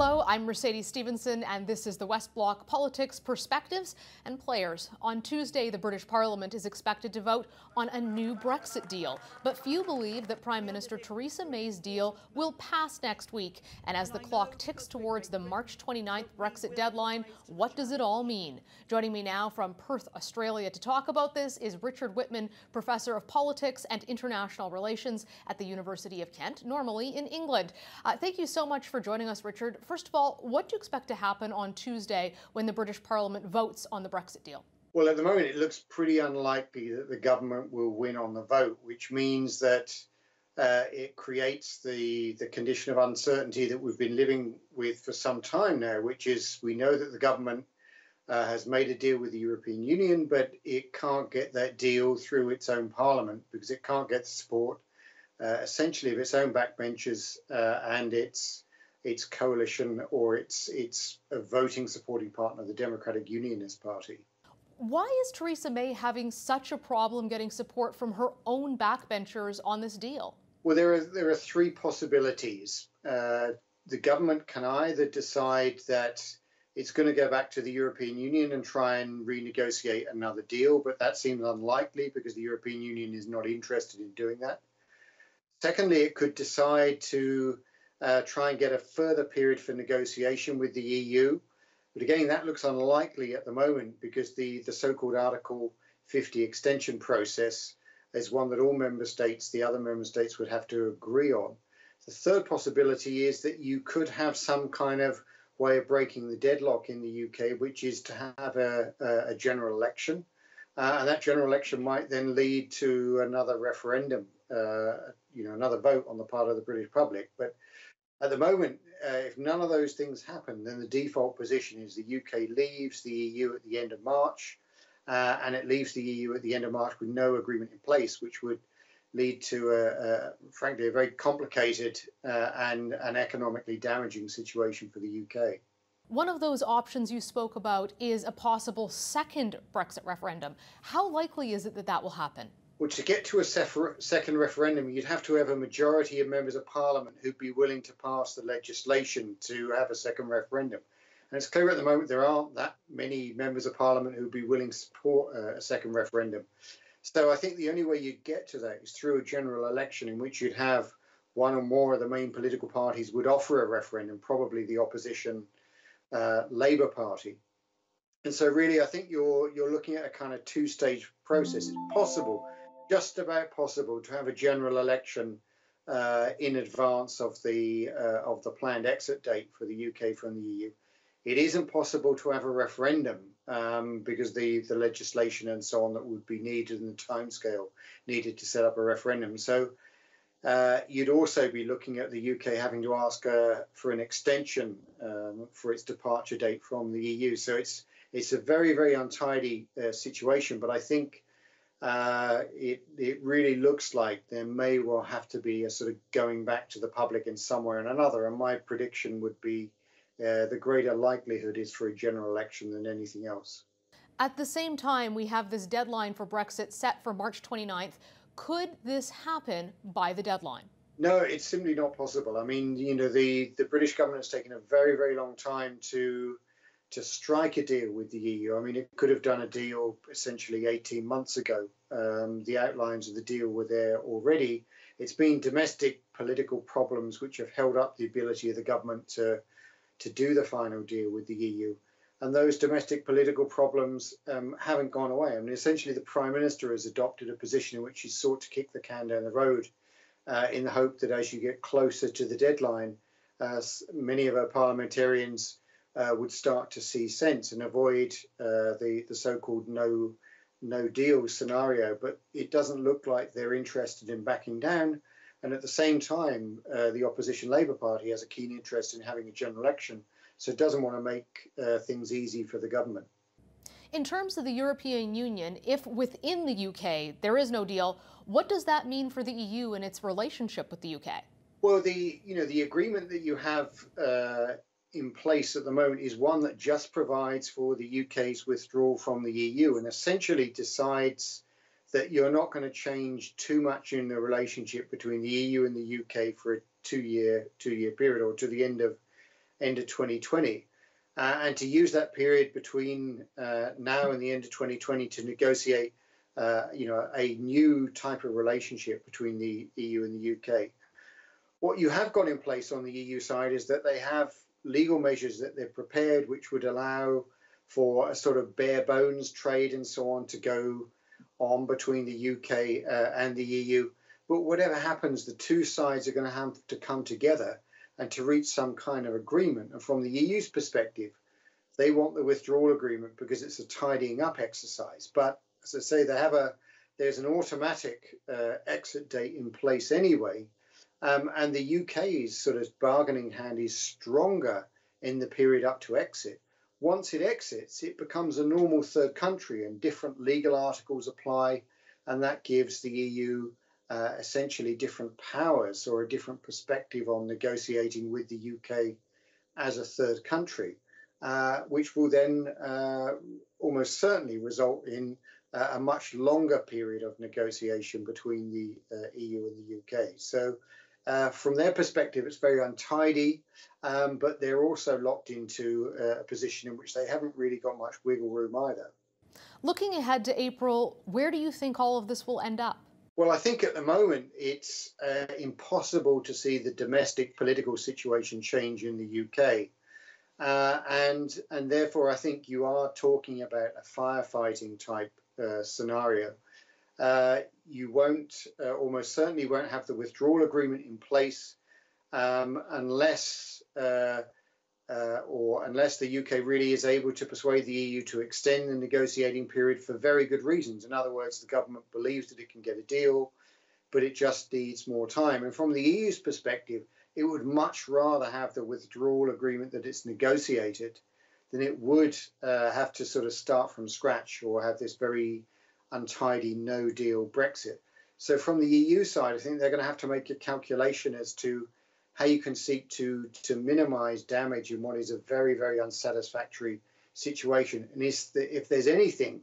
Hello, I'm Mercedes Stevenson, and this is the West Block Politics, Perspectives and Players. On Tuesday, the British Parliament is expected to vote on a new Brexit deal, but few believe that Prime Minister Theresa May's deal will pass next week. And as the clock ticks towards the March 29th Brexit deadline, what does it all mean? Joining me now from Perth, Australia to talk about this is Richard Whitman, Professor of Politics and International Relations at the University of Kent, normally in England. Thank you so much for joining us, Richard. First of all, what do you expect to happen on Tuesday when the British Parliament votes on the Brexit deal? Well, at the moment, it looks pretty unlikely that the government will win on the vote, which means that it creates the condition of uncertainty that we've been living with for some time now, which is we know that the government has made a deal with the European Union, but it can't get that deal through its own parliament because it can't get the support essentially of its own backbenchers and its coalition or its voting supporting partner, the Democratic Unionist Party. Why is Theresa May having such a problem getting support from her own backbenchers on this deal? Well, there are three possibilities. The government can either decide that it's going to go back to the European Union and try and renegotiate another deal, but that seems unlikely because the European Union is not interested in doing that. Secondly, it could decide to try and get a further period for negotiation with the EU. But again, that looks unlikely at the moment because the so-called Article 50 extension process is one that all member states, the other member states, would have to agree on. The third possibility is that you could have some kind of way of breaking the deadlock in the UK, which is to have a general election. And that general election might then lead to another referendum, another vote on the part of the British public. But at the moment, if none of those things happen, then the default position is the UK leaves the EU at the end of March, and it leaves the EU at the end of March with no agreement in place, which would lead to, frankly, a very complicated and an economically damaging situation for the UK. One of those options you spoke about is a possible second Brexit referendum. How likely is it that that will happen? Well, to get to a second referendum, you'd have to have a majority of members of parliament who'd be willing to pass the legislation to have a second referendum. And it's clear at the moment there aren't that many members of parliament who'd be willing to support a second referendum. So I think the only way you'd get to that is through a general election in which you'd have one or more of the main political parties would offer a referendum, probably the opposition Labour Party. And so really, I think you're looking at a kind of two-stage process. It's possible, just about possible, to have a general election in advance of the planned exit date for the UK from the EU. It isn't possible to have a referendum because the legislation and so on that would be needed and the timescale needed to set up a referendum. So you'd also be looking at the UK having to ask for an extension for its departure date from the EU. So it's a very, very untidy situation, but I think it really looks like there may well have to be a sort of going back to the public in some way or another. And my prediction would be the greater likelihood is for a general election than anything else. At the same time, we have this deadline for Brexit set for March 29th. Could this happen by the deadline? No, it's simply not possible. I mean, the British government has taken a very, very long time to strike a deal with the EU. I mean, it could have done a deal essentially 18 months ago. The outlines of the deal were there already. It's been domestic political problems which have held up the ability of the government to do the final deal with the EU. And those domestic political problems haven't gone away. I mean, essentially, the Prime Minister has adopted a position in which he's sought to kick the can down the road in the hope that as you get closer to the deadline, many of our parliamentarians would start to see sense and avoid the so-called no deal scenario. But it doesn't look like they're interested in backing down. And at the same time, the opposition Labour Party has a keen interest in having a general election. So it doesn't want to make things easy for the government. In terms of the European Union, if within the UK there is no deal, what does that mean for the EU and its relationship with the UK? Well, the agreement that you have in place at the moment is one that just provides for the UK's withdrawal from the EU and essentially decides that you're not going to change too much in the relationship between the EU and the UK for a two-year period or to the end of end of 2020, and to use that period between now and the end of 2020 to negotiate, a new type of relationship between the EU and the UK. What you have got in place on the EU side is that they have legal measures that they've prepared, which would allow for a sort of bare bones trade and so on to go on between the UK and the EU. But whatever happens, the two sides are going to have to come together and to reach some kind of agreement. And from the EU's perspective, they want the withdrawal agreement because it's a tidying up exercise. But as I say, there's an automatic exit date in place anyway. And the UK's sort of bargaining hand is stronger in the period up to exit. Once it exits, it becomes a normal third country and different legal articles apply. And that gives the EU essentially different powers or a different perspective on negotiating with the UK as a third country, which will then almost certainly result in a much longer period of negotiation between the EU and the UK. So from their perspective, it's very untidy, but they're also locked into a position in which they haven't really got much wiggle room either. Looking ahead to April, where do you think all of this will end up? Well, I think at the moment it's impossible to see the domestic political situation change in the UK. And therefore, I think you are talking about a firefighting type scenario. You almost certainly won't have the withdrawal agreement in place unless the UK really is able to persuade the EU to extend the negotiating period for very good reasons. In other words, the government believes that it can get a deal, but it just needs more time. And from the EU's perspective, it would much rather have the withdrawal agreement that it's negotiated than it would have to sort of start from scratch or have this very untidy no-deal Brexit. So from the EU side, I think they're going to have to make a calculation as to how you can seek to minimise damage in what is a very, very unsatisfactory situation. And if there's anything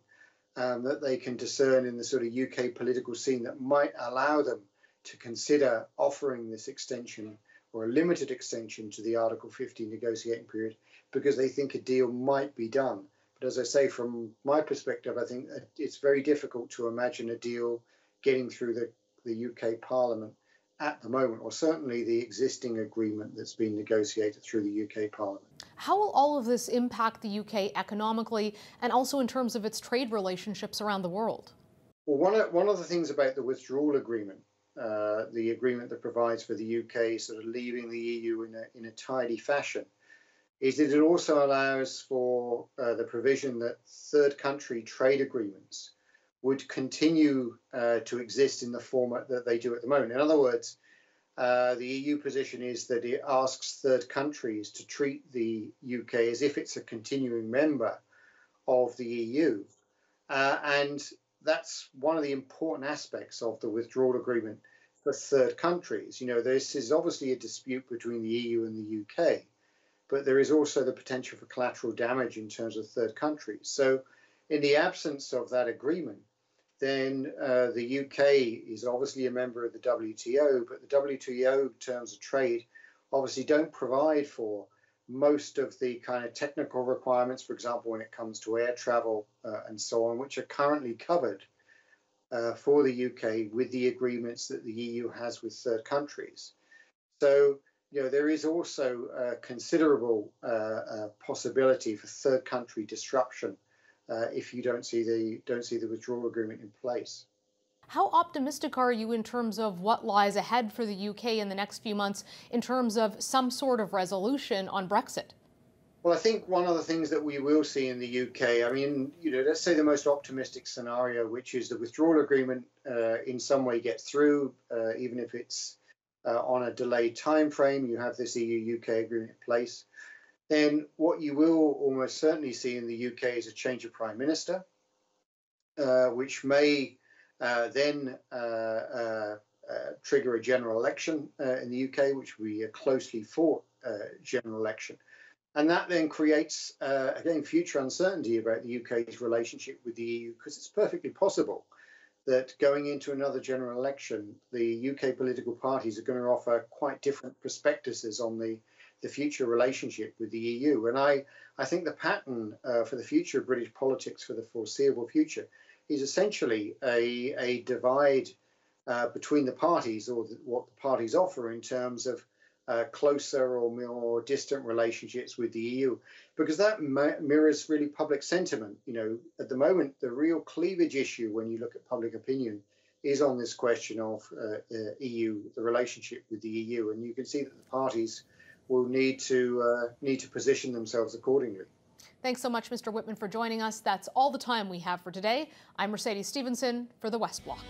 that they can discern in the sort of UK political scene that might allow them to consider offering this extension or a limited extension to the Article 50 negotiating period, because they think a deal might be done. But as I say, from my perspective, I think it's very difficult to imagine a deal getting through the UK Parliament at the moment, or certainly the existing agreement that's been negotiated through the UK Parliament. How will all of this impact the UK economically and also in terms of its trade relationships around the world? Well, one of the things about the withdrawal agreement, the agreement that provides for the UK sort of leaving the EU in a tidy fashion, is that it also allows for the provision that third country trade agreements would continue to exist in the format that they do at the moment. In other words, the EU position is that it asks third countries to treat the UK as if it's a continuing member of the EU. And that's one of the important aspects of the withdrawal agreement for third countries. You know, this is obviously a dispute between the EU and the UK, but there is also the potential for collateral damage in terms of third countries. So in the absence of that agreement, then the UK is obviously a member of the WTO, but the WTO terms of trade obviously don't provide for most of the kind of technical requirements, for example, when it comes to air travel and so on, which are currently covered for the UK with the agreements that the EU has with third countries. So, you know, there is also a considerable possibility for third country disruption if you don't see the withdrawal agreement in place. How optimistic are you in terms of what lies ahead for the UK in the next few months in terms of some sort of resolution on Brexit? Well, I think one of the things that we will see in the UK, I mean, you know, let's say the most optimistic scenario, which is the withdrawal agreement in some way gets through, even if it's on a delayed time frame, you have this EU-UK agreement in place. Then what you will almost certainly see in the UK is a change of Prime Minister, which may then trigger a general election in the UK, which will be a closely fought general election. And that then creates, again, future uncertainty about the UK's relationship with the EU, because it's perfectly possible that going into another general election, the UK political parties are going to offer quite different prospectuses on the the future relationship with the EU. And I think the pattern for the future of British politics for the foreseeable future is essentially a divide between the parties, or what the parties offer in terms of closer or more distant relationships with the EU, because that mirrors really public sentiment. You know, at the moment, the real cleavage issue when you look at public opinion is on this question of the relationship with the EU, and you can see that the parties will need to position themselves accordingly. Thanks so much, Mr. Whitman, for joining us. That's all the time we have for today. I'm Mercedes Stevenson for the West Block.